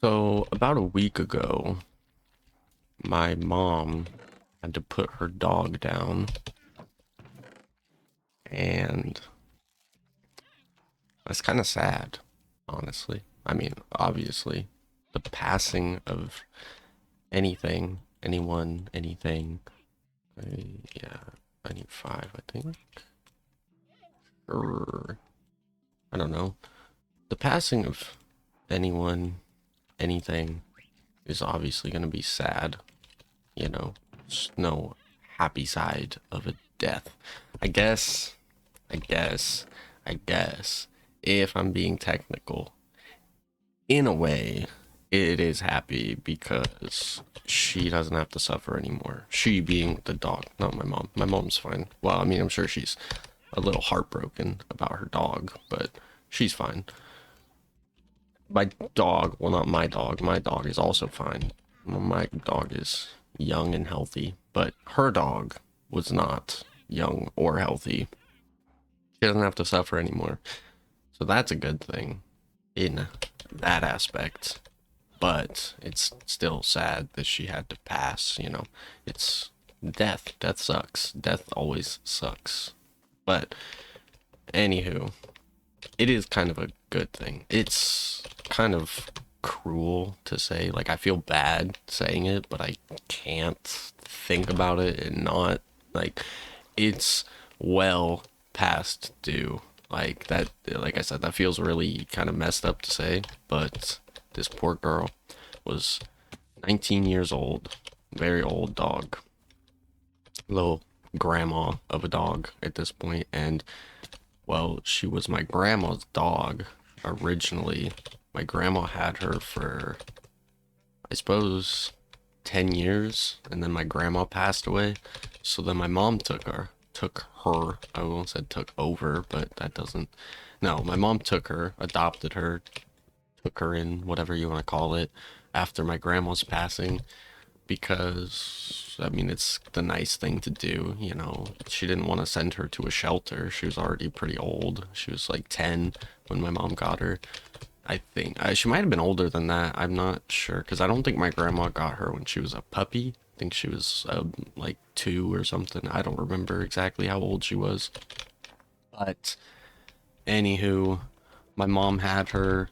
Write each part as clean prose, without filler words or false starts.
So, about a week ago, my mom had to put her dog down, and that's kind of sad, honestly. I mean, obviously, the passing of anything, anyone, anything. Yeah, I need five, I think. Or, I don't know. The passing of anyone, anything is obviously going to be sad, you know. There's no happy side of a death. I guess I guess, I guess, if I'm being technical, in a way, it is happy because she doesn't have to suffer anymore. She being the dog, not my mom. My mom's fine. Well, I mean, I'm sure she's a little heartbroken about her dog, but she's fine. My dog, well, not my dog is also fine. My dog is young and healthy, but her dog was not young or healthy. She doesn't have to suffer anymore. So that's a good thing in that aspect. But it's still sad that she had to pass, you know. It's death. Death sucks. Death always sucks. But anywho, it is kind of a good thing. It's kind of cruel to say. Like, I feel bad saying it, but I can't think about it and not. Like, it's well past due. Like, that, like I said, that feels really kind of messed up to say, but this poor girl was 19 years old, very old dog, little grandma of a dog at this point, and well, she was my grandma's dog originally. My grandma had her for, I suppose, 10 years, and then my grandma passed away. So then my mom took her. I almost said took over, but that doesn't. No, my mom took her, adopted her, took her in, whatever you want to call it, after my grandma's passing because I mean it's the nice thing to do, you know. She didn't want to send her to a shelter. She was already pretty old. She was like 10 when my mom got her. I think she might have been older than that. I'm not sure because I don't think my grandma got her when she was a puppy. I think she was like 2 or something. I don't remember exactly how old she was. But anywho, my mom had her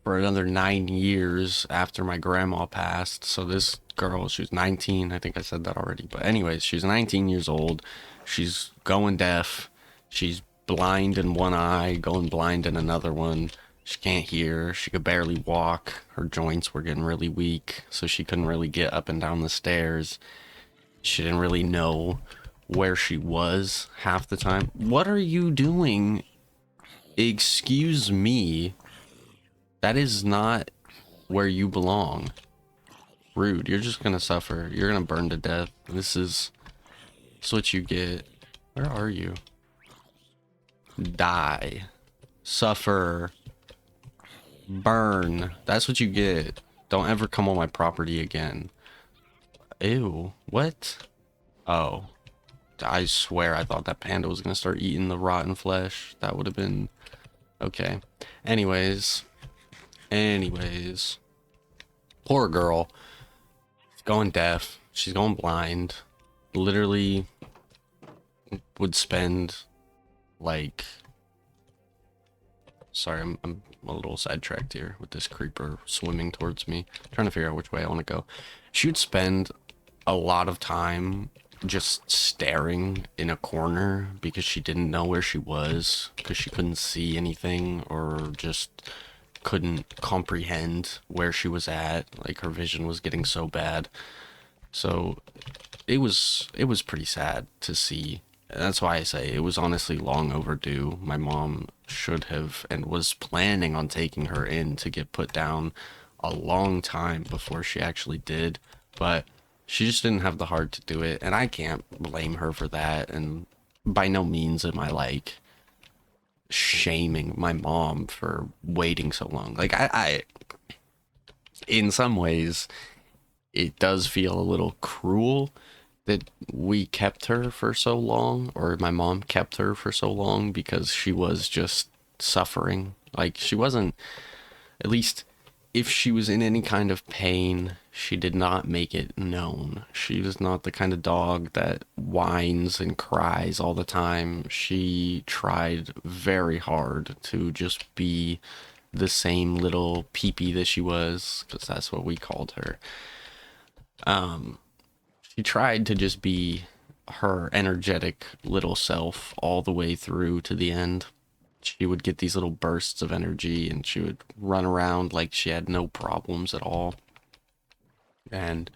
for another 9 years after my grandma passed. So this girl, she was 19. I think I said that already. But anyways, she's 19 years old. She's going deaf. She's blind in one eye, going blind in another one. She can't hear. She could barely walk. Her joints were getting really weak, so she couldn't really get up and down the stairs. She didn't really know where she was half the time. What are you doing? Excuse me. That is not where you belong. Rude. You're just gonna suffer. You're gonna burn to death. This is what you get. Where are you? Die. Suffer. Burn. That's what you get. Don't ever come on my property again. Ew. What? Oh. I swear I thought that panda was gonna start eating the rotten flesh. That would have been okay. Anyways. Anyways. Poor girl. She's going deaf. She's going blind. Literally would spend like sorry, I'm a little sidetracked here with this creeper swimming towards me. I'm trying to figure out which way I want to go. She would spend a lot of time just staring in a corner because she didn't know where she was, because she couldn't see anything or just couldn't comprehend where she was at. Like her vision was getting so bad. So it was pretty sad to see. That's why I say it was honestly long overdue. My mom should have and was planning on taking her in to get put down a long time before she actually did, but she just didn't have the heart to do it, and I can't blame her for that. And by no means am I like shaming my mom for waiting so long. Like I in some ways it does feel a little cruel that we kept her for so long, or my mom kept her for so long because she was just suffering. Like she wasn't, at least if she was in any kind of pain, she did not make it known. She was not the kind of dog that whines and cries all the time. She tried very hard to just be the same little peepee that she was, because that's what we called her. Um, she tried to just be her energetic little self all the way through to the end. She would get these little bursts of energy and she would run around like she had no problems at all. And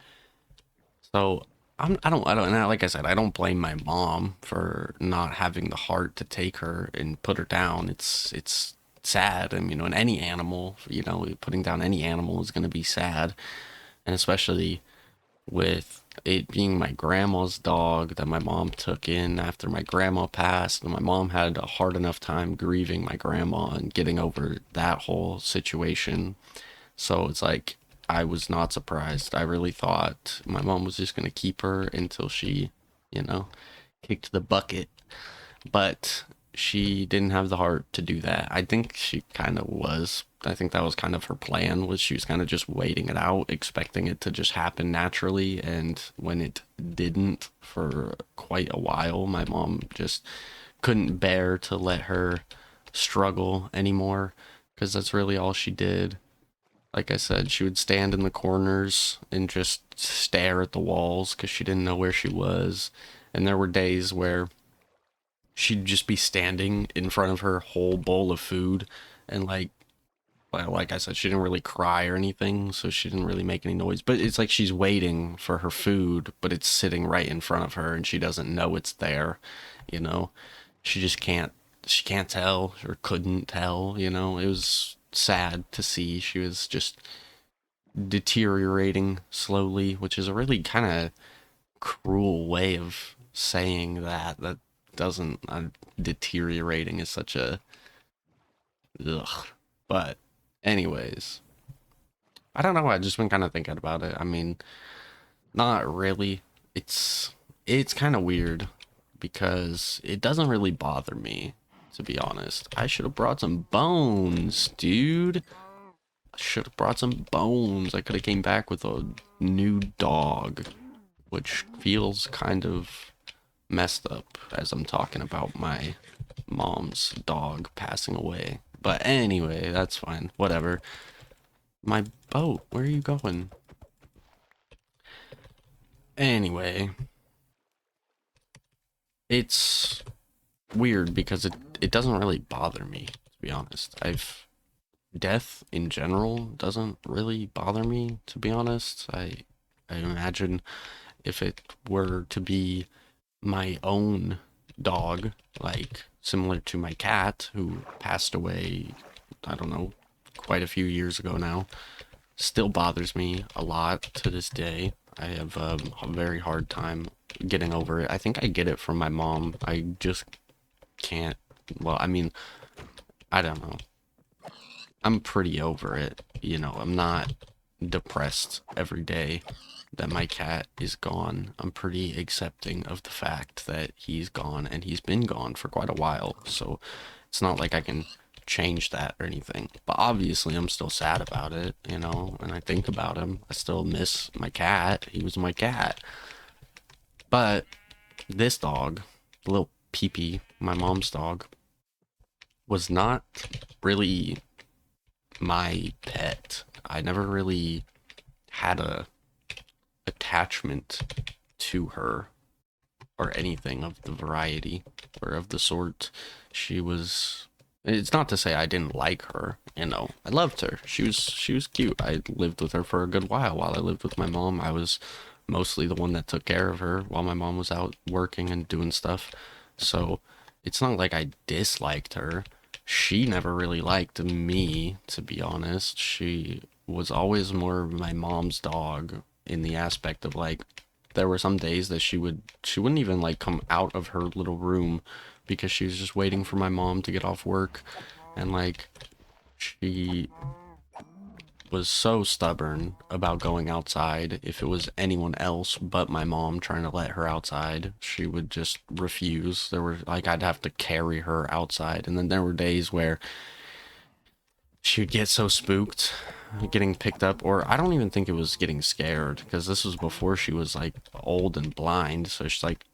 so I don't, and like I said, I don't blame my mom for not having the heart to take her and put her down. It's sad. I mean, you know, in any animal, you know, putting down any animal is going to be sad. And especially with it being my grandma's dog that my mom took in after my grandma passed. And my mom had a hard enough time grieving my grandma and getting over that whole situation. So it's like, I was not surprised. I really thought my mom was just going to keep her until she, you know, kicked the bucket. But she didn't have the heart to do that. I think she kind of was. I think that was kind of her plan, was she was kind of just waiting it out, expecting it to just happen naturally. And when it didn't for quite a while, my mom just couldn't bear to let her struggle anymore, because that's really all she did. Like I said, she would stand in the corners and just stare at the walls because she didn't know where she was. And there were days where she'd just be standing in front of her whole bowl of food, and like I said, she didn't really cry or anything, so she didn't really make any noise. But it's like she's waiting for her food, but it's sitting right in front of her and she doesn't know it's there, you know. She just can't tell, or couldn't tell, you know. It was sad to see. She was just deteriorating slowly, which is a really kind of cruel way of saying that. That doesn't deteriorating is such a ugh. But anyways, I don't know. I just been kind of thinking about it. I mean, not really. It's kind of weird because it doesn't really bother me, to be honest. I should have brought some bones, dude. I should have brought some bones. I could have came back with a new dog, which feels kind of messed up as I'm talking about my mom's dog passing away. But anyway, that's fine. Whatever. My boat, where are you going? Anyway, it's weird because it doesn't really bother me, to be honest. Death in general doesn't really bother me, to be honest. I imagine if it were to be my own dog, like similar to my cat who passed away, I don't know, quite a few years ago now, still bothers me a lot to this day. I have a very hard time getting over it. I think I get it from my mom. I just can't. Well, I mean, I don't know. I'm pretty over it. You know, I'm not depressed every day that my cat is gone. I'm pretty accepting of the fact that he's gone, and he's been gone for quite a while. So it's not like I can change that or anything. But obviously, I'm still sad about it, you know, and I think about him. I still miss my cat. He was my cat. But this dog, little Peepee, my mom's dog, was not really my pet. I never really had a attachment to her or anything of the variety or of the sort. She was, it's not to say I didn't like her, you know. I loved her. She was cute. I lived with her for a good while I lived with my mom. I was mostly the one that took care of her while my mom was out working and doing stuff. So it's not like I disliked her. She never really liked me, to be honest. She was always more my mom's dog, in the aspect of like, there were some days that she wouldn't even like come out of her little room because she was just waiting for my mom to get off work. And like, she was so stubborn about going outside. If it was anyone else but my mom trying to let her outside, she would just refuse. There were like, I'd have to carry her outside. And then there were days where she would get so spooked getting picked up, or I don't even think it was getting scared, because this was before she was like old and blind. So she's like,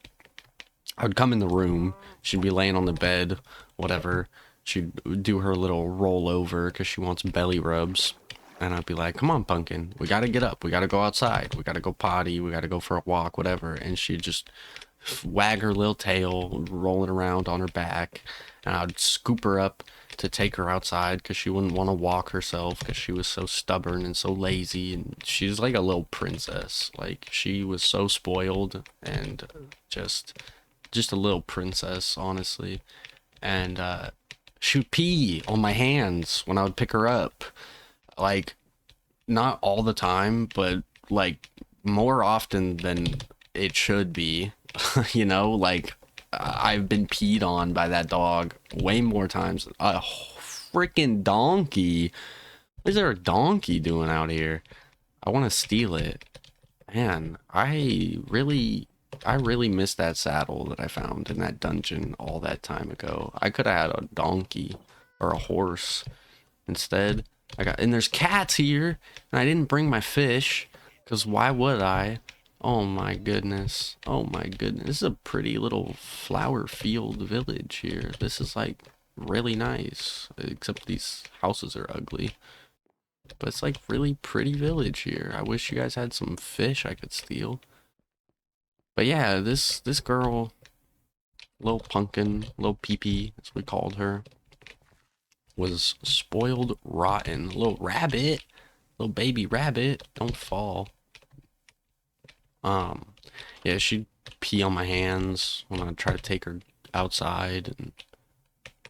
I would come in the room, she'd be laying on the bed, whatever. She'd do her little roll over because she wants belly rubs. And I'd be like, come on, Pumpkin, we gotta get up. We gotta go outside. We gotta go potty. We gotta go for a walk, whatever. And she'd just wag her little tail, rolling around on her back. And I'd scoop her up to take her outside because she wouldn't want to walk herself because she was so stubborn and so lazy. And she's like a little princess. Like, she was so spoiled and just a little princess, honestly. And she would pee on my hands when I would pick her up. Like, not all the time, but like more often than it should be. You know, like, I've been peed on by that dog way more times. A freaking donkey. What is there a donkey doing out here? I want to steal it. Man, I really missed that saddle that I found in that dungeon all that time ago. I could have had a donkey or a horse. Instead, and there's cats here, and I didn't bring my fish, because why would I? Oh my goodness. Oh my goodness. This is a pretty little flower field village here. This is like really nice, except these houses are ugly. But it's like really pretty village here. I wish you guys had some fish I could steal. But yeah, this girl, little pumpkin, little peepee, as we called her, was spoiled rotten. Little rabbit, little baby rabbit, don't fall. Yeah, she'd pee on my hands when I try to take her outside, and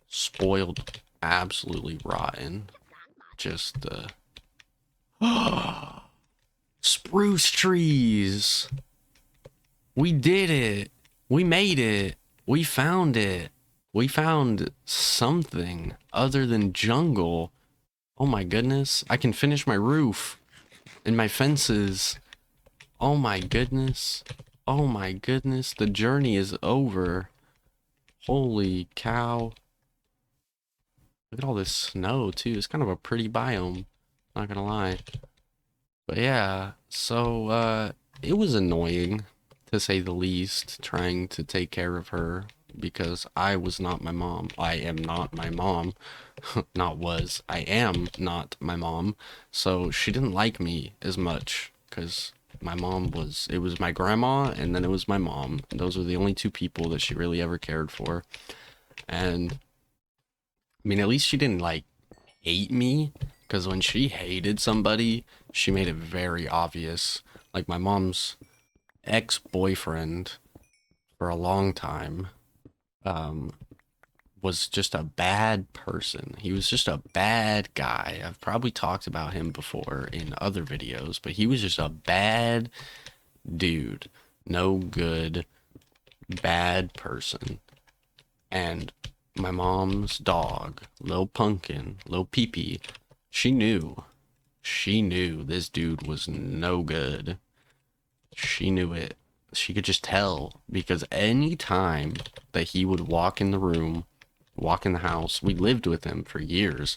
spoiled, absolutely rotten. Just spruce trees. We did it. We made it. We found it. We found something other than jungle. Oh my goodness. I can finish my roof and my fences. Oh my goodness. Oh my goodness. The journey is over. Holy cow. Look at all this snow too. It's kind of a pretty biome. Not gonna lie. But yeah, so it was annoying, to say the least, trying to take care of her because I was not my mom. I am not my mom. Not was. I am not my mom. So she didn't like me as much because my mom was, it was my grandma and then it was my mom. Those were the only two people that she really ever cared for. And I mean, at least she didn't like hate me, because when she hated somebody, she made it very obvious. Like my mom's ex-boyfriend for a long time um was just a bad person. He was just a bad guy. I've probably talked about him before in other videos, but he was just a bad dude. No good, bad person. And my mom's dog, Lil Pumpkin, Lil Peepee, she knew. She knew this dude was no good. She knew it. She could just tell, because any time that he would walk in the room, walk in the house, we lived with him for years.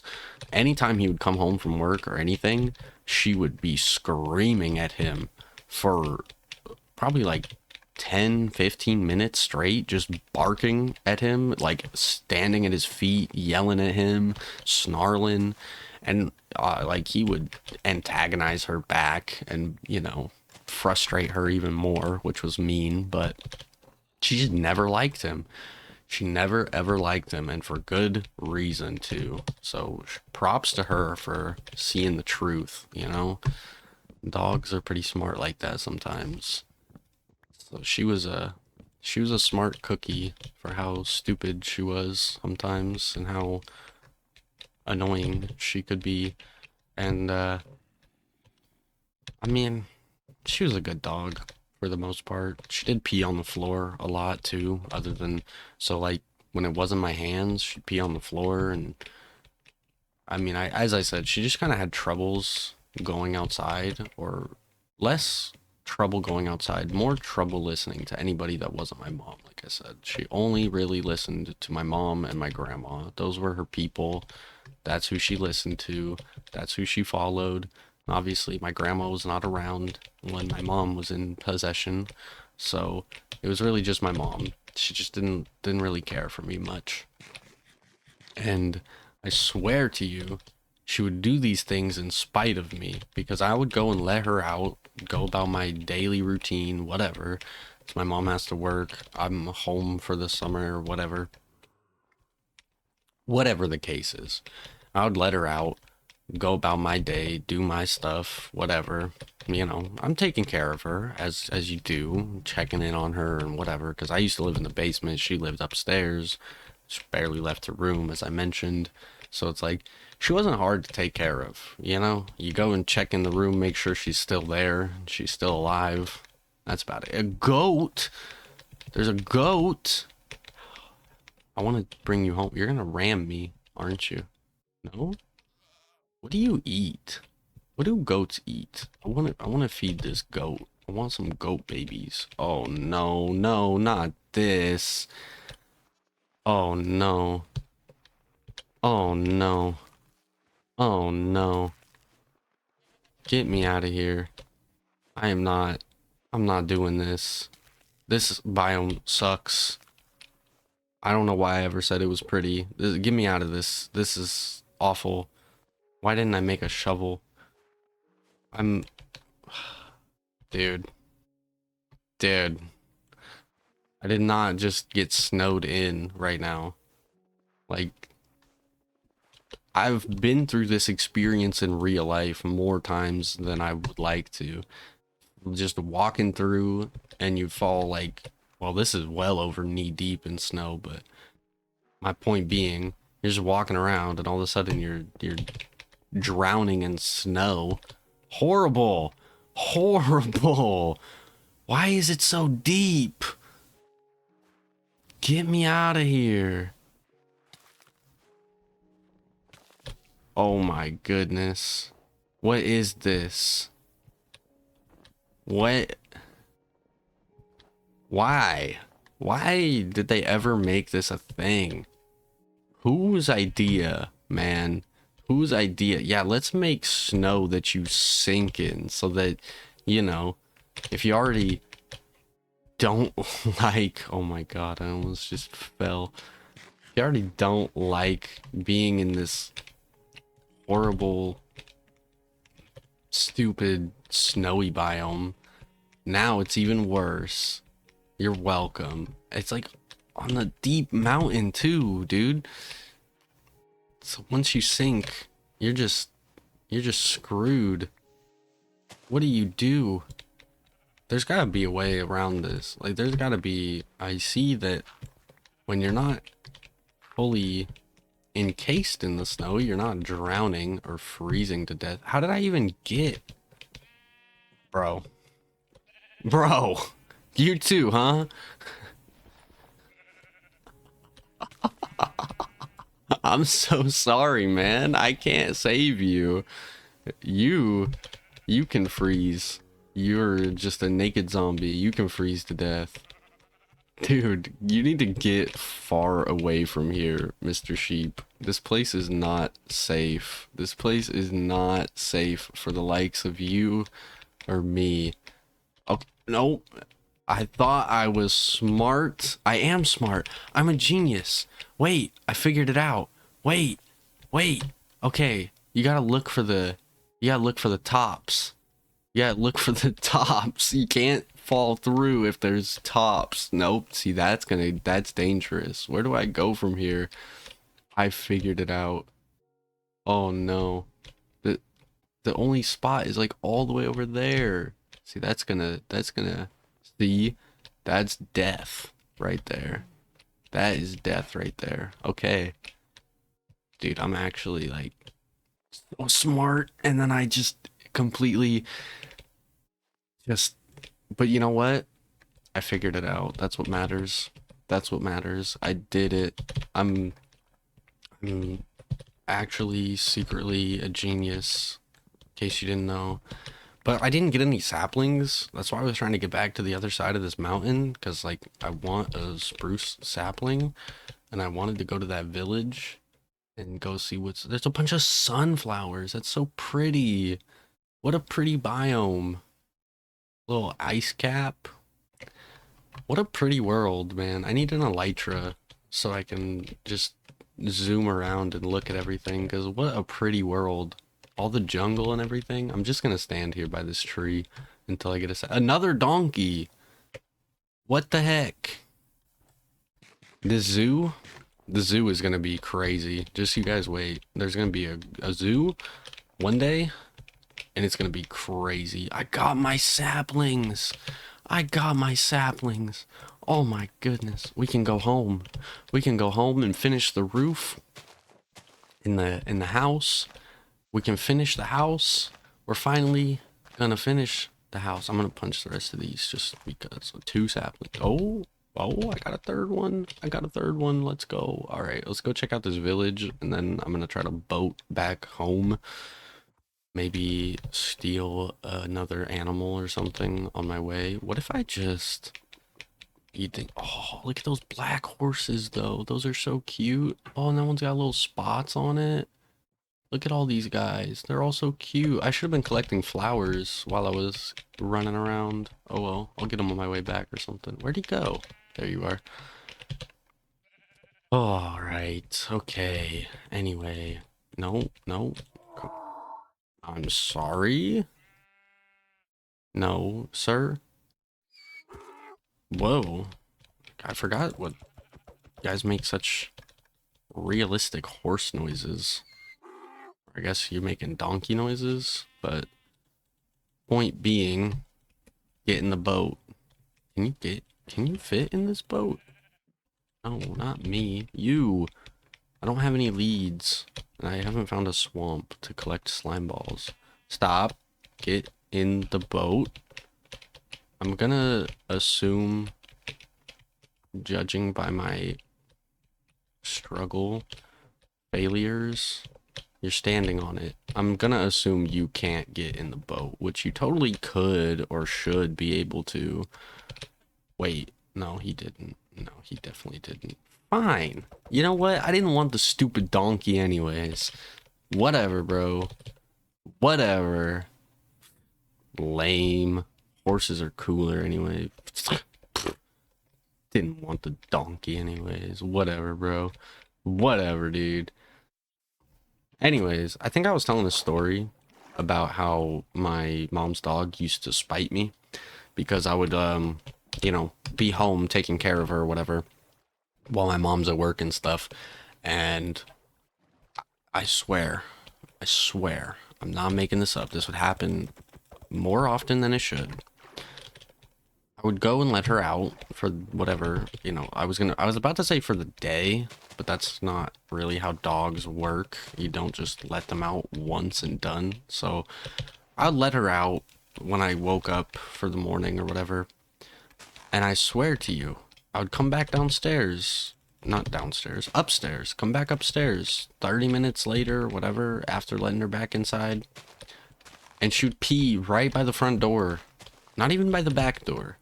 Anytime he would come home from work or anything, she would be screaming at him for probably like 10, 15 minutes straight, just barking at him, like standing at his feet, yelling at him, snarling. And like he would antagonize her back and, frustrate her even more, which was mean, but she just never liked him. She never ever liked him, and for good reason too. So props to her for seeing the truth. Dogs are pretty smart like that sometimes. So she was a smart cookie for how stupid she was sometimes and how annoying she could be. And I mean, she was a good dog for the most part. She did pee on the floor a lot too, other than, so like when it wasn't my hands, she'd pee on the floor. And I mean, as I said, she just kind of had troubles going outside, or less trouble going outside, more trouble listening to anybody that wasn't my mom. Like I said, she only really listened to my mom and my grandma. Those were her people. That's who she listened to. That's who she followed. Obviously, my grandma was not around when my mom was in possession, so it was really just my mom. She just didn't really care for me much. And I swear to you, she would do these things in spite of me because I would go and let her out, go about my daily routine, whatever. So my mom has to work, I'm home for the summer or whatever. Whatever the case is, I would let her out, go about my day, do my stuff, whatever. You know, I'm taking care of her as you do, checking in on her and whatever. Because I used to live in the basement, she lived upstairs. She barely left her room, as I mentioned. So it's like she wasn't hard to take care of. You know, you go and check in the room, make sure she's still there, she's still alive. That's about it. A goat. There's a goat. I want to bring you home. You're gonna ram me, aren't you? No? What do you eat? What do goats eat? I want to feed this goat. I want some goat babies. Oh no, no, not this. Oh no. Oh no. Oh no. Get me out of here. I'm not doing this. This biome sucks. I don't know why I ever said it was pretty. Get me out of this. This is awful. Why didn't I make a shovel? I'm... Dude. Dude. I did not just get snowed in right now. Like, I've been through this experience in real life more times than I would like to. Just walking through and you fall like, well, this is well over knee deep in snow, but my point being, you're just walking around and all of a sudden you're drowning in snow. Horrible. Horrible. Why is it so deep? Get me out of here. Oh my goodness. What is this? What? Why? Why did they ever make this a thing? Whose idea, man? Whose idea? Yeah, let's make snow that you sink in so that, you know, if you already don't like, oh my god, I almost just fell. If you already don't like being in this horrible, stupid, snowy biome, now it's even worse. You're welcome. It's like on the deep mountain too, dude. So once you sink, you're just screwed. What do you do? There's gotta be a way around this. Like, there's gotta be... I see that when you're not fully encased in the snow, you're not drowning or freezing to death. How did I even get... Bro. Bro. You too, huh? I'm so sorry, man. I can't save you. You can freeze. You're just a naked zombie. You can freeze to death. Dude, you need to get far away from here, Mr. Sheep. This place is not safe. This place is not safe for the likes of you or me. Oh, no. I thought I was smart. I am smart. I'm a genius. Wait, I figured it out. Wait. Okay, you gotta look for the tops. You gotta look for the tops. You can't fall through if there's tops. Nope. See, that's dangerous. Where do I go from here? I figured it out. Oh no. The only spot is like all the way over there. See, that's gonna see, that's death right there. That is death right there. Okay. Dude, I'm actually like so smart, and then I just completely just... But you know what? I figured it out. That's what matters. That's what matters. I did it. I'm actually secretly a genius, in case you didn't know. But I didn't get any saplings. That's why I was trying to get back to the other side of this mountain, because like I want a spruce sapling and I wanted to go to that village, and go see what's... There's a bunch of sunflowers. That's so pretty. What a pretty biome. Little ice cap. What a pretty world, man. I need an elytra so I can just zoom around and look at everything, because what a pretty world. All the jungle and everything. I'm just gonna stand here by this tree until I get another donkey. What the heck? The zoo is gonna be crazy. Just you guys wait. There's gonna be a zoo one day, and it's gonna be crazy. I got my saplings. I got my saplings. Oh my goodness. We can go home. We can go home and finish the roof in the house. We can finish the house. We're finally gonna finish the house. I'm gonna punch the rest of these just because. 2 saplings. Oh, I got a third one. I got a third one. Let's go. All right, let's go check out this village, and then I'm gonna try to boat back home. Maybe steal another animal or something on my way. What if I just... You think... Oh, look at those black horses, though. Those are so cute. Oh, and that one's got little spots on it. Look at all these guys. They're all so cute. I should have been collecting flowers while I was running around. Oh, well. I'll get them on my way back or something. Where'd he go? There you are. All right. Okay. Anyway. No. I'm sorry. No, sir. Whoa. I forgot what you guys make such realistic horse noises. I guess you're making donkey noises, but point being, get in the boat. Can you fit in this boat? No, not me. You. I don't have any leads. And I haven't found a swamp to collect slime balls. Stop. Get in the boat. I'm gonna assume, judging by my struggle failures, you're standing on it. I'm gonna assume you can't get in the boat, which you totally could or should be able to. Wait, no, he didn't. No, he definitely didn't. Fine. You know what? I didn't want the stupid donkey anyways. Whatever, bro. Whatever. Lame. Horses are cooler anyway. Didn't want the donkey anyways. Whatever, bro. Whatever, dude. Anyways, I think I was telling a story about how my mom's dog used to spite me because I would, you know, be home taking care of her or whatever while my mom's at work and stuff. And I swear, I'm not making this up. This would happen more often than it should. I would go and let her out for whatever, you know, I was about to say for the day, but that's not really how dogs work. You don't just let them out once and done. So I'd let her out when I woke up for the morning or whatever. And I swear to you, I would come back downstairs, not downstairs, upstairs, come back upstairs 30 minutes later, whatever, after letting her back inside. And she'd pee right by the front door, not even by the back door.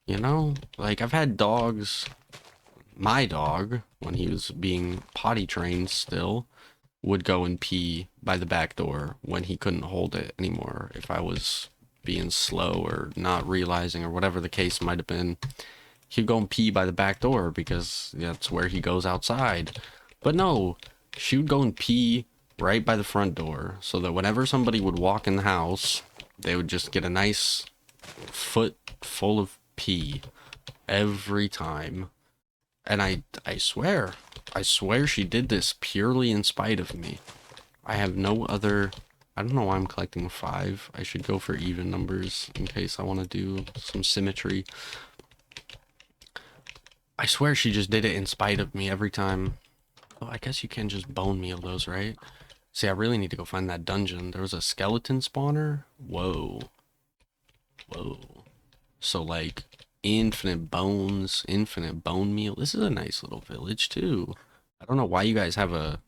You know, like I've had dogs, my dog, when he was being potty trained still, would go and pee by the back door when he couldn't hold it anymore. If I was being slow or not realizing or whatever the case might have been, he'd go and pee by the back door because that's where he goes outside. But no, she would go and pee right by the front door so that whenever somebody would walk in the house, they would just get a nice foot full of pee every time. And I swear she did this purely in spite of me. I have no other... I don't know why I'm collecting 5. I should go for even numbers in case I want to do some symmetry. I swear she just did it in spite of me every time. Oh, I guess you can just bone meal those, right? See, I really need to go find that dungeon. There was a skeleton spawner? Whoa. So, like, infinite bones, infinite bone meal. This is a nice little village, too. I don't know why you guys have a...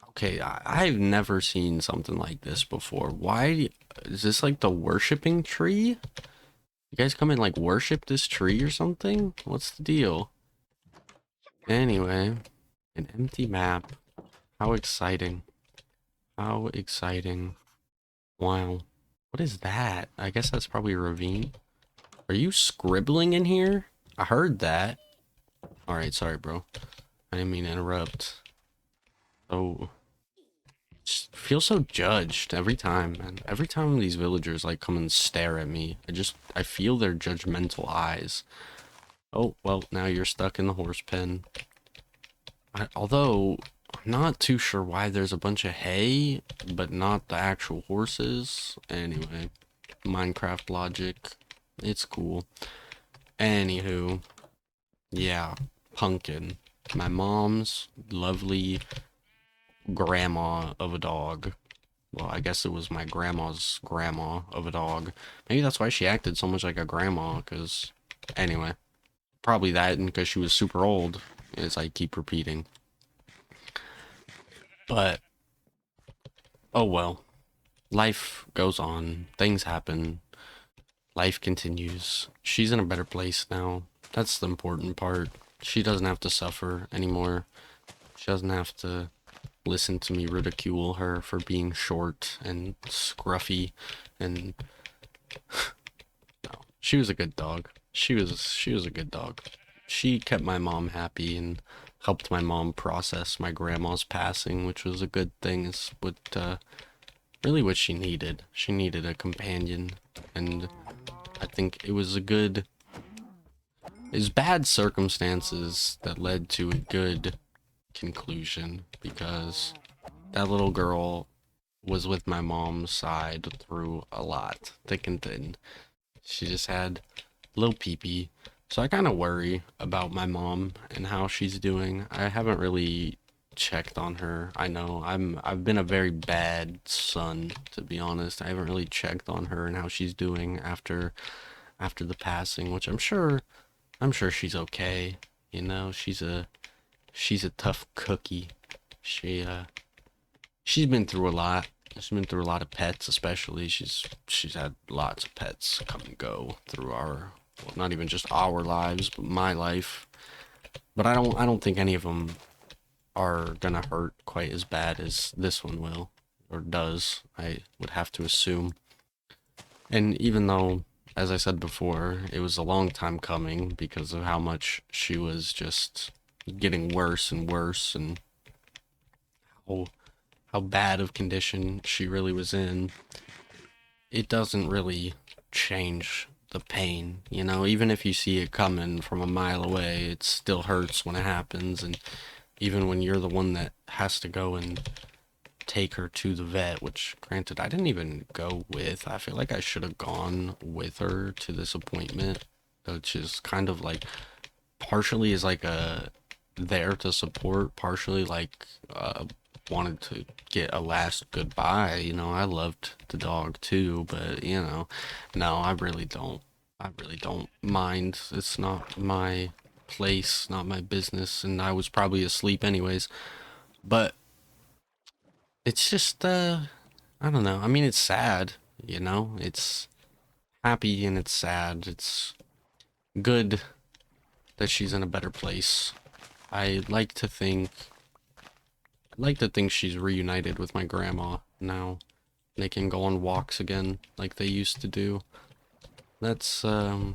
Okay, I've never seen something like this before. Why... Is this, like, the worshipping tree? You guys come and, like, worship this tree or something? What's the deal? Anyway, An empty map. How exciting. How exciting. Wow. What is that? I guess that's probably a ravine. Are you scribbling in here? I heard that. Alright, sorry, bro. I didn't mean to interrupt. Oh. Just feel so judged every time, man. Every time these villagers, like, come and stare at me, I feel their judgmental eyes. Oh, well, now you're stuck in the horse pen. Although, I'm not too sure why there's a bunch of hay, but not the actual horses. Anyway, Minecraft logic. It's cool. Anywho, yeah, Pumpkin. My mom's lovely grandma of a dog. Well, I guess it was my grandma's grandma of a dog. Maybe that's why she acted so much like a grandma, because... Anyway, probably that, and because she was super old, as I keep repeating. But, oh well. Life goes on. Things happen. Life continues. She's in a better place now. That's the important part. She doesn't have to suffer anymore. She doesn't have to listen to me ridicule her for being short and scruffy and no, she was a good dog. She was a good dog. She kept my mom happy and helped my mom process my grandma's passing, which was a good thing. Is what really what she needed. She needed a companion, and I think it was bad circumstances that led to a good conclusion, because that little girl was with my mom's side through a lot, thick and thin. She just had a little peepee. So I kind of worry about my mom and how she's doing. I haven't really checked on her. I know I've been a very bad son, to be honest. I haven't really checked on her and how she's doing after the passing, which I'm sure she's okay. You know, she's a tough cookie. She's been through a lot. She's been through a lot of pets, especially. She's had lots of pets come and go through our, well, not even just our lives, but my life. But I don't think any of them are gonna hurt quite as bad as this one will, or does. I would have to assume. And even though, as I said before, it was a long time coming because of how much she was just getting worse and worse, and how bad of condition she really was in, it doesn't really change the pain, you know. Even if you see it coming from a mile away, it still hurts when it happens. And even when you're the one that has to go and take her to the vet, which granted I didn't even go with. I feel like I should have gone with her to this appointment, which is kind of like partially is like a there to support, partially like wanted to get a last goodbye. You know, I loved the dog too, but you know, no, I really don't. I really don't mind. It's not my place, not my business, and I was probably asleep anyways. But it's just I don't know. I mean, it's sad, you know? It's happy and it's sad. It's good that she's in a better place. I like to think she's reunited with my grandma now. They can go on walks again like they used to do. That's well,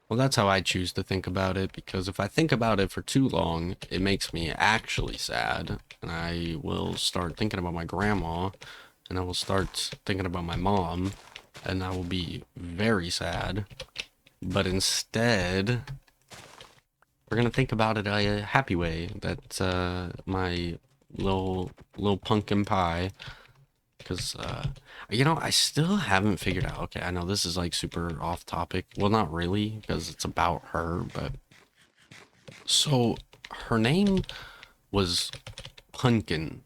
that's how I choose to think about it, because if I think about it for too long, it makes me actually sad, and I will start thinking about my grandma, and I will start thinking about my mom, and I will be very sad. But instead, we're gonna think about it a happy way, that my little pumpkin pie, because you know, I still haven't figured out. Okay, I know this is like super off topic. Well, not really, because it's about her, but so her name was Pumpkin,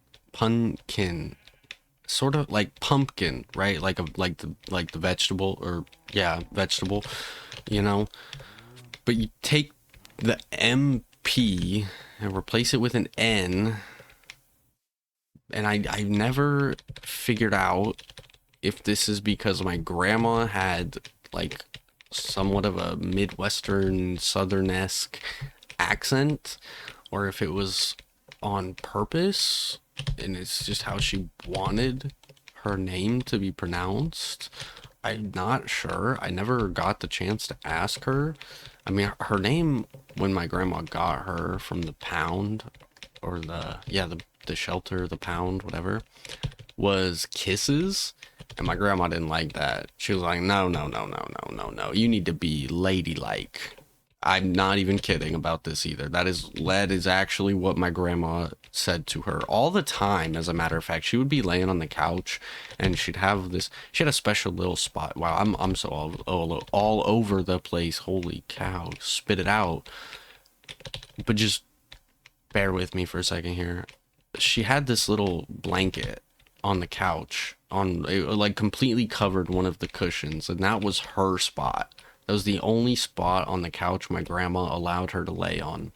sort of like pumpkin, right? Like the vegetable, or yeah, vegetable, you know. But you take the MP and replace it with an N, and I never figured out if this is because my grandma had like somewhat of a Midwestern Southern-esque accent, or if it was on purpose and it's just how she wanted her name to be pronounced. I'm not sure. I never got the chance to ask her. I mean, her name when my grandma got her from the pound or the shelter, the pound, whatever, was Kisses. And my grandma didn't like that. She was like, no, no, no, no, no, no, no. You need to be ladylike. I'm not even kidding about this either. That is actually what my grandma said to her all the time. As a matter of fact, she would be laying on the couch, and she'd have this. She had a special little spot. Wow, I'm so all over the place. Holy cow! Spit it out. But just bear with me for a second here. She had this little blanket on the couch, on it, like completely covered one of the cushions, and that was her spot. That was the only spot on the couch my grandma allowed her to lay on.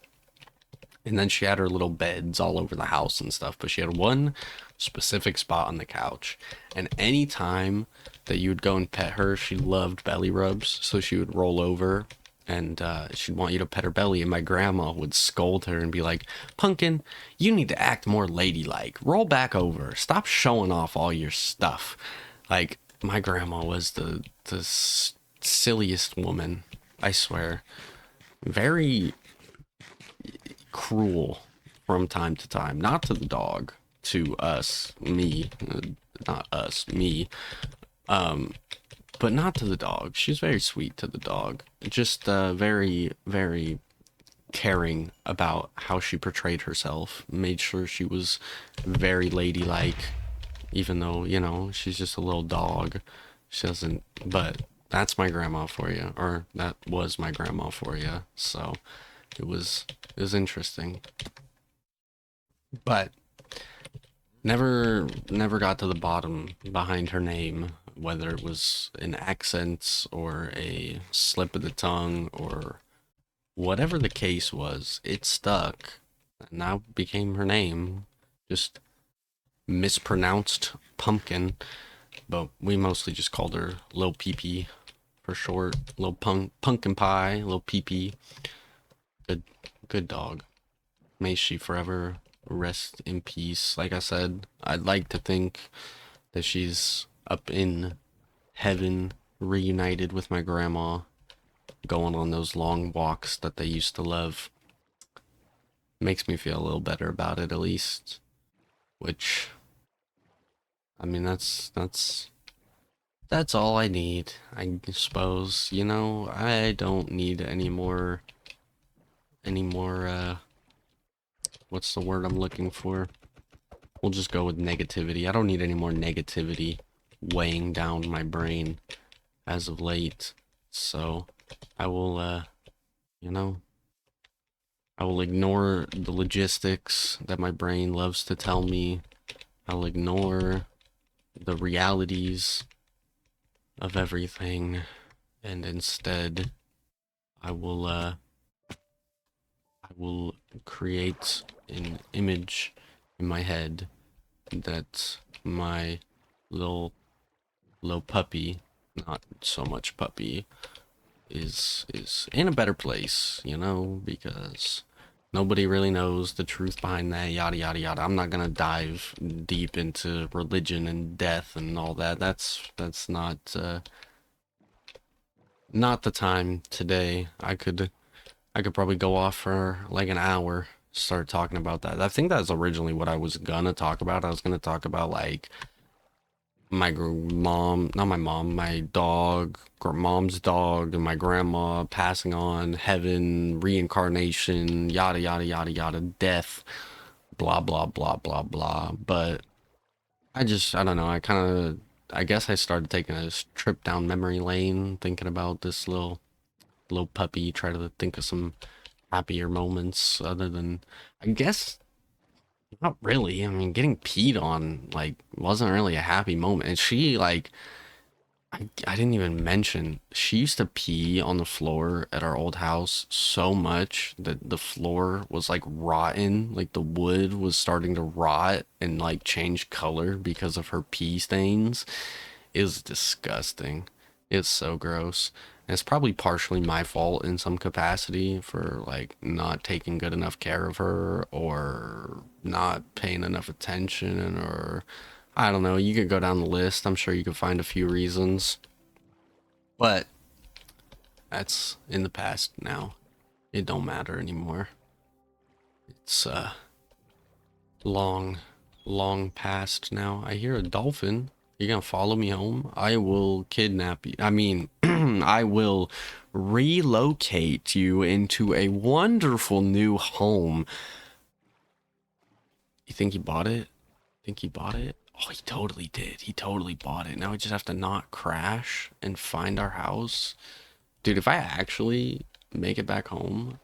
And then she had her little beds all over the house and stuff, but she had one specific spot on the couch. And any time that you would go and pet her, she loved belly rubs, so she would roll over and she'd want you to pet her belly, and my grandma would scold her and be like, Pumpkin, you need to act more ladylike. Roll back over. Stop showing off all your stuff. Like, my grandma was the silliest woman, I swear. Very cruel from time to time. Not to the dog, to us, me, not us, me. But not to the dog. She's very sweet to the dog. Just very, very caring about how she portrayed herself. Made sure she was very ladylike, even though, she's just a little dog. She doesn't, but that's my grandma for you, or that was my grandma for you. So it was interesting, but never got to the bottom behind her name, whether it was an accent or a slip of the tongue or whatever the case was. It stuck, and now became her name. Just mispronounced Pumpkin, but we mostly just called her Lil Pee for short. Lil Pumpkin Pie, Lil Pee. Good, good dog. May she forever rest in peace. Like I said, I'd like to think that she's up in heaven, reunited with my grandma, going on those long walks that they used to love. Makes me feel a little better about it, at least. Which, I mean, that's all I need, I suppose. I don't need any more, what's the word I'm looking for? We'll just go with negativity. I don't need any more negativity weighing down my brain as of late. So I will, you know, I will ignore the logistics that my brain loves to tell me. I'll ignore the realities of everything, and instead I will create an image in my head that my little puppy, not so much puppy, is in a better place, because nobody really knows the truth behind that, yada yada yada. I'm not gonna dive deep into religion and death and all that. That's not the time today. I could probably go off for like an hour, start talking about that. I think that's originally what I was gonna talk about. I was gonna talk about like my mom, not my mom, my dog, mom's dog, and my grandma passing on, heaven, reincarnation, yada yada yada yada, death, blah blah blah blah blah. But I don't know. I guess I started taking a trip down memory lane, thinking about this little puppy, try to think of some happier moments other than, I guess, not really. I mean, getting peed on like wasn't really a happy moment. And she like I didn't even mention she used to pee on the floor at our old house so much that the floor was like rotten, like the wood was starting to rot and like change color because of her pee stains. It was disgusting. It's so gross. It's probably partially my fault in some capacity for like not taking good enough care of her or not paying enough attention, or I don't know. You could go down the list. I'm sure you could find a few reasons. But that's in the past now. It don't matter anymore. It's long, long past now. I hear a dolphin. You gonna follow me home? I will kidnap you. I mean, I will relocate you into a wonderful new home. You think he bought it? Think he bought it? Oh, he totally did. He totally bought it. Now we just have to not crash and find our house. Dude, if I actually make it back home,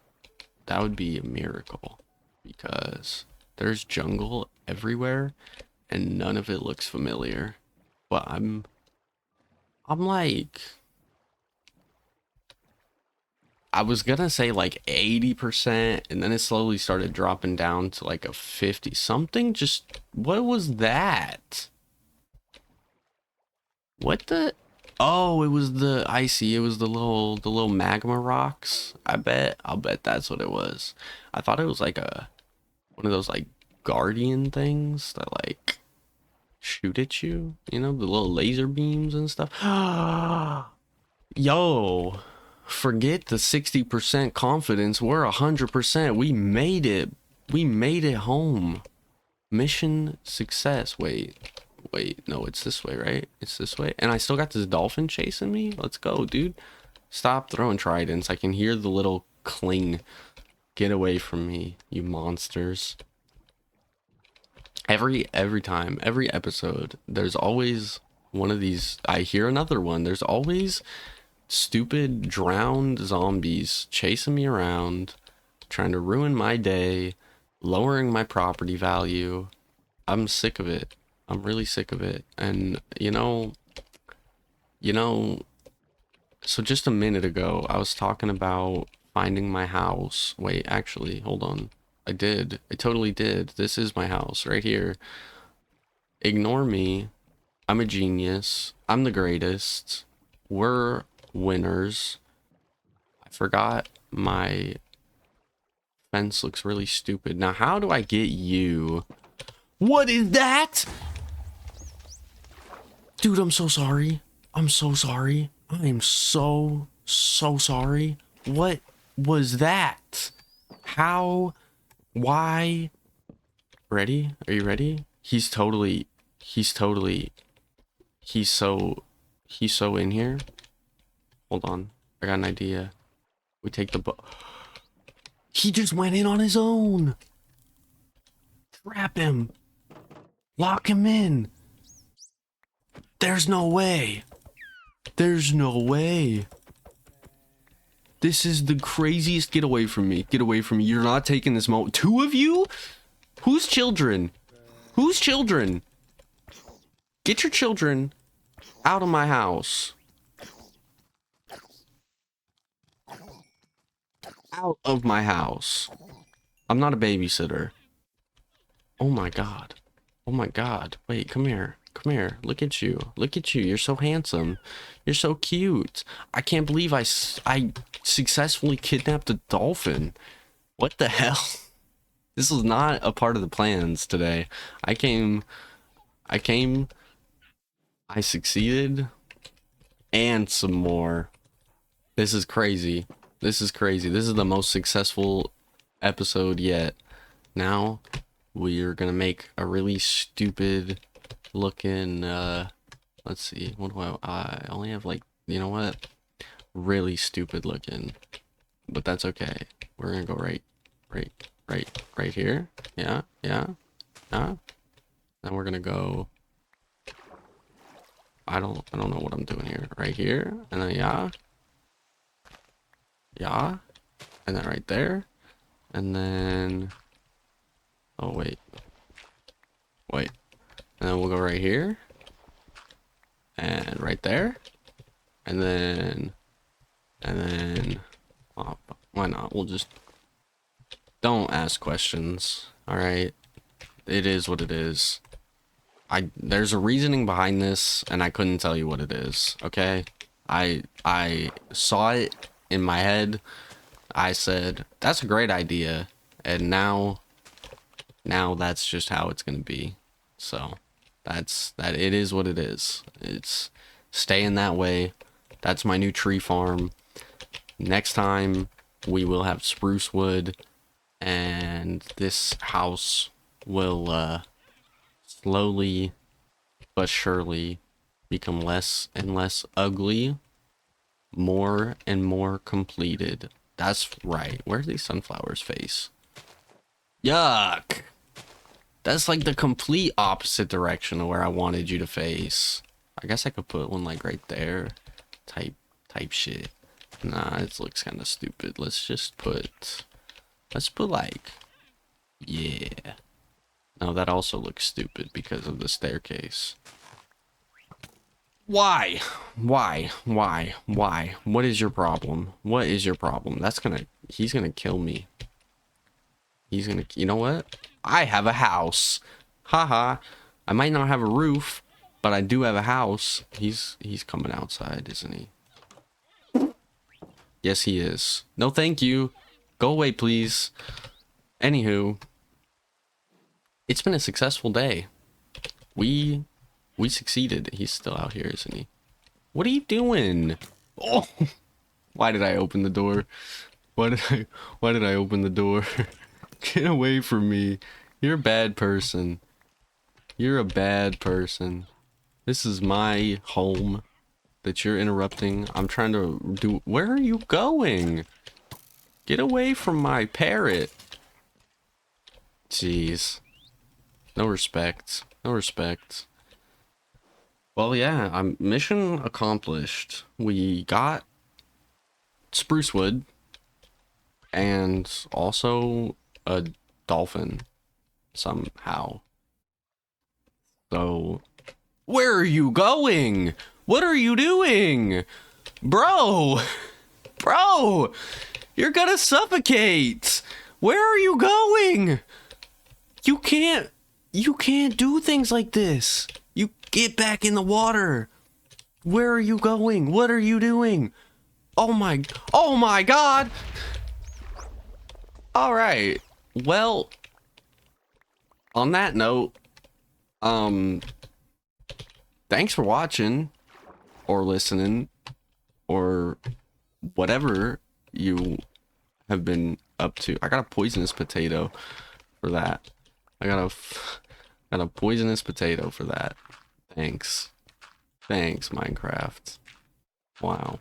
that would be a miracle. Because there's jungle everywhere and none of it looks familiar. But I'm like, I was gonna say like 80%, and then it slowly started dropping down to like a 50 something. Just what was that? What the? Oh, it was the icy. It was the little magma rocks. I'll bet that's what it was. I thought it was like one of those like guardian things that like shoot at you, you know, the little laser beams and stuff. Yo, forget the 60% confidence. We're 100%. We made it. We made it home. Mission success. Wait, no, it's this way, right? It's this way. And I still got this dolphin chasing me. Let's go, dude. Stop throwing tridents. I can hear the little cling. Get away from me, you monsters. Every time, every episode, there's always one of these. I hear another one. There's always stupid drowned zombies chasing me around, trying to ruin my day, lowering my property value. I'm sick of it. I'm really sick of it. And you know, so just a minute ago, I was talking about finding my house. Wait, actually, hold on. I did. I totally did. This is my house right here. Ignore me. I'm a genius. I'm the greatest. We're winners. I forgot my fence looks really stupid. Now, how do I get you? What is that? Dude, I'm so sorry. I'm so sorry. I am so sorry. What was that? How? Why? Ready? Are you ready? He's so in here. Hold on. I got an idea. We take the boat. He just went in on his own. Trap him. Lock him in. There's no way. There's no way. This is the craziest. Get away from me. Get away from me. You're not taking this moment. Two of you? Whose children? Whose children? Get your children out of my house. Out of my house. I'm not a babysitter. Oh my god. Oh my god. Wait, come here. Come here. Look at you. Look at you. You're so handsome. You're so cute. I can't believe I successfully kidnapped a dolphin. What the hell? This was not a part of the plans today. I succeeded, and some more. This is crazy. This is crazy. This is the most successful episode yet. Now, we're gonna make a really stupid looking, let's see, what do I only have like, you know what? Really stupid looking. But that's okay. We're gonna go right here. Yeah. Then we're gonna go, I don't know what I'm doing here. Right here, and then yeah, and then right there, and then oh wait, and then we'll go right here, and right there, and then oh, why not? We'll just don't ask questions. All right, it is what it is. There's a reasoning behind this, and I couldn't tell you what it is, okay? I saw it in my head. I said, that's a great idea. And now that's just how it's gonna be. So that it is what it is. It's staying that way. That's my new tree farm. Next time we will have spruce wood, and this house will slowly but surely become less and less ugly, more and more completed. That's right. Where's these sunflowers face? Yuck. That's like the complete opposite direction of where I wanted you to face. I guess I could put one like right there. Type shit. Nah, it looks kind of stupid. Let's put like, yeah. No, that also looks stupid because of the staircase. Why? Why? What is your problem? What is your problem? He's gonna kill me. You know what? I have a house. Haha. I might not have a roof, but I do have a house. He's coming outside, isn't he? Yes, he is. No, thank you. Go away, please. Anywho, it's been a successful day. We succeeded. He's still out here, isn't he? What are you doing? Oh, why did I open the door? Why did I open the door? Get away from me. You're a bad person. You're a bad person. This is my home that you're interrupting. I'm trying to do... Where are you going? Get away from my parrot. Jeez. No respect. No respect. Well, yeah, mission accomplished. We got spruce wood and also a dolphin somehow. So, where are you going? What are you doing? Bro, you're gonna suffocate. Where are you going? You can't do things like this. You get back in the water. Where are you going? What are you doing? Oh my God. All right. Well, on that note, thanks for watching or listening or whatever you have been up to. I got a poisonous potato for that. I got a poisonous potato for that. Thanks, Minecraft. Wow.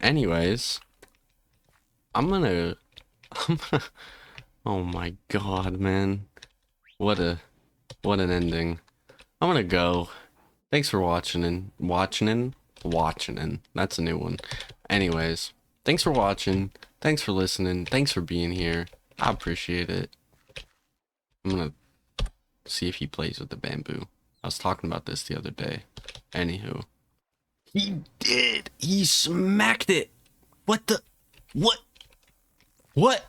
Anyways, I'm gonna oh my God, man. What an ending. I'm gonna go. Thanks for watching. That's a new one. Anyways, thanks for watching. Thanks for listening. Thanks for being here. I appreciate it. I'm gonna see if he plays with the bamboo. I was talking about this the other day. Anywho. He did. He smacked it. What the? What?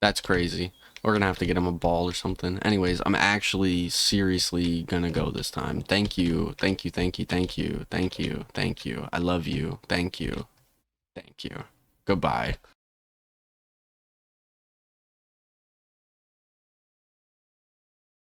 That's crazy. We're gonna have to get him a ball or something. Anyways, I'm actually seriously gonna go this time. Thank you. I love you. Thank you. Goodbye.